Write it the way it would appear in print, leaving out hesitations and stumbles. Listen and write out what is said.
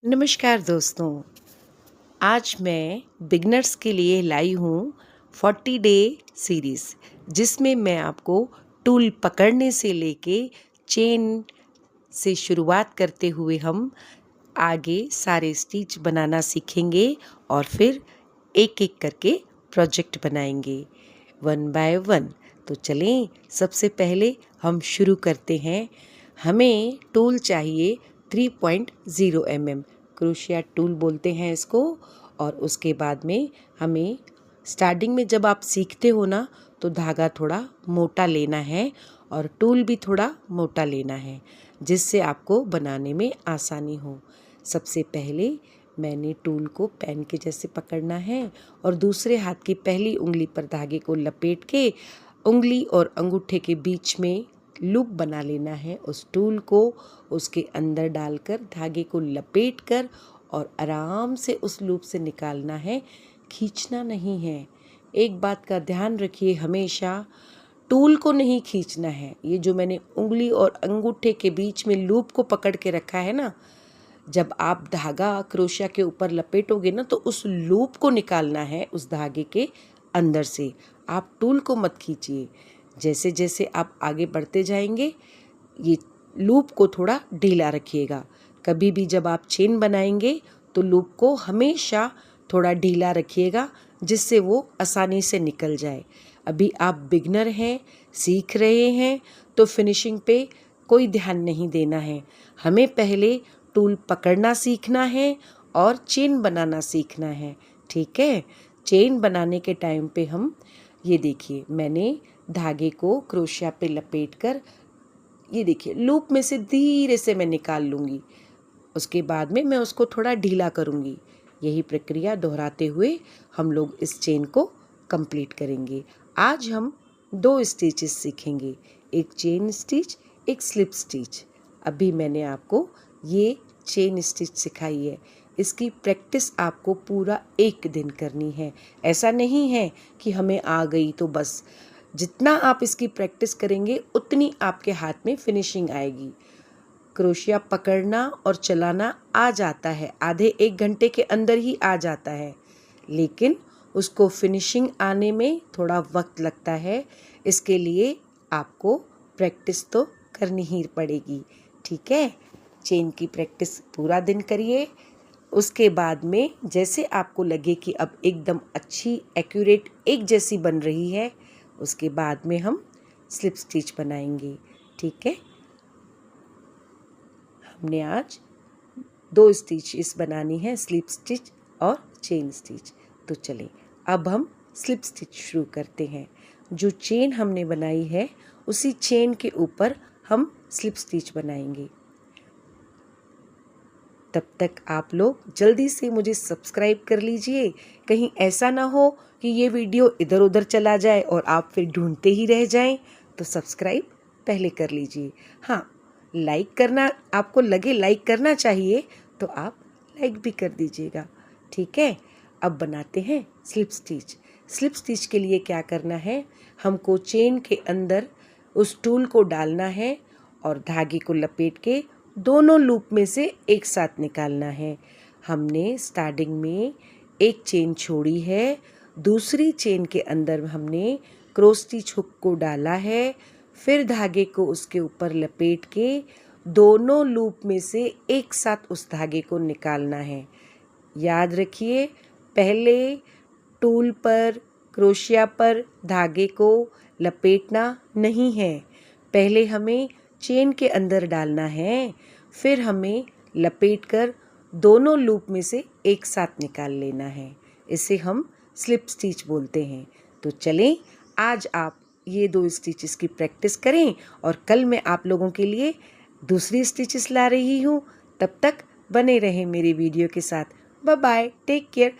नमस्कार दोस्तों। आज मैं बिगनर्स के लिए लाई हूँ 40 डे सीरीज़, जिसमें मैं आपको टूल पकड़ने से लेके चेन से शुरुआत करते हुए हम आगे सारे स्टिच बनाना सीखेंगे और फिर एक एक करके प्रोजेक्ट बनाएंगे वन बाय वन। तो चलें, सबसे पहले हम शुरू करते हैं। हमें टूल चाहिए 3.0 mm, क्रोशिया टूल बोलते हैं इसको। और उसके बाद में हमें स्टार्टिंग में जब आप सीखते हो ना, तो धागा थोड़ा मोटा लेना है और टूल भी थोड़ा मोटा लेना है, जिससे आपको बनाने में आसानी हो। सबसे पहले मैंने टूल को पेन के जैसे पकड़ना है और दूसरे हाथ की पहली उंगली पर धागे को लपेट के उंगली और अंगूठे के बीच में लूप बना लेना है। उस टूल को उसके अंदर डालकर धागे को लपेट कर और आराम से उस लूप से निकालना है, खींचना नहीं है। एक बात का ध्यान रखिए, हमेशा टूल को नहीं खींचना है। ये जो मैंने उंगली और अंगूठे के बीच में लूप को पकड़ के रखा है ना, जब आप धागा क्रोशिया के ऊपर लपेटोगे ना, तो उस लूप को निकालना है उस धागे के अंदर से। आप टूल को मत खींचिए। जैसे जैसे आप आगे बढ़ते जाएंगे, ये लूप को थोड़ा ढीला रखिएगा। कभी भी जब आप चेन बनाएंगे तो लूप को हमेशा थोड़ा ढीला रखिएगा, जिससे वो आसानी से निकल जाए। अभी आप बिगनर हैं, सीख रहे हैं, तो फिनिशिंग पे कोई ध्यान नहीं देना है। हमें पहले टूल पकड़ना सीखना है और चेन बनाना सीखना है, ठीक है। चेन बनाने के टाइम पे हम ये देखिए, मैंने धागे को क्रोशिया पे लपेट कर ये देखिए लूप में से धीरे से मैं निकाल लूँगी। उसके बाद में मैं उसको थोड़ा ढीला करूँगी। यही प्रक्रिया दोहराते हुए हम लोग इस चेन को कंप्लीट करेंगे। आज हम 2 स्टिचेस सीखेंगे, एक चेन स्टिच, एक स्लिप स्टिच। अभी मैंने आपको ये चेन स्टिच सिखाई है। इसकी प्रैक्टिस आपको पूरा एक दिन करनी है। ऐसा नहीं है कि हमें आ गई तो बस। जितना आप इसकी प्रैक्टिस करेंगे उतनी आपके हाथ में फिनिशिंग आएगी। क्रोशिया पकड़ना और चलाना आ जाता है, आधे 1 घंटे के अंदर ही आ जाता है, लेकिन उसको फिनिशिंग आने में थोड़ा वक्त लगता है। इसके लिए आपको प्रैक्टिस तो करनी ही पड़ेगी, ठीक है। चेन की प्रैक्टिस पूरा दिन करिए। उसके बाद में जैसे आपको लगे कि अब एकदम अच्छी एक्यूरेट एक जैसी बन रही है, उसके बाद में हम स्लिप स्टिच बनाएंगे, ठीक है। हमने आज 2 स्टिचेस बनानी है, स्लिप स्टिच और चेन स्टिच। तो चलें, अब हम स्लिप स्टिच शुरू करते हैं। जो चेन हमने बनाई है, उसी चेन के ऊपर हम स्लिप स्टिच बनाएंगे। तब तक आप लोग जल्दी से मुझे सब्सक्राइब कर लीजिए। कहीं ऐसा ना हो कि ये वीडियो इधर उधर चला जाए और आप फिर ढूंढते ही रह जाएं, तो सब्सक्राइब पहले कर लीजिए। हाँ, लाइक करना, आपको लगे लाइक करना चाहिए तो आप लाइक भी कर दीजिएगा, ठीक है। अब बनाते हैं स्लिप स्टिच। स्लिप स्टिच के लिए क्या करना है, हमको चेन के अंदर उस टूल को डालना है और धागे को लपेट के दोनों लूप में से एक साथ निकालना है। हमने स्टार्टिंग में एक चेन छोड़ी है, दूसरी चेन के अंदर हमने क्रॉस स्टिच हुक को डाला है, फिर धागे को उसके ऊपर लपेट के दोनों लूप में से एक साथ उस धागे को निकालना है। याद रखिए, पहले टूल पर, क्रोशिया पर धागे को लपेटना नहीं है। पहले हमें चेन के अंदर डालना है, फिर हमें लपेटकर दोनों लूप में से एक साथ निकाल लेना है। इसे हम स्लिप स्टिच बोलते हैं। तो चलें, आज आप ये 2 स्टिचेस की प्रैक्टिस करें और कल मैं आप लोगों के लिए दूसरी स्टिचेस ला रही हूँ। तब तक बने रहें मेरे वीडियो के साथ। Bye bye, take care.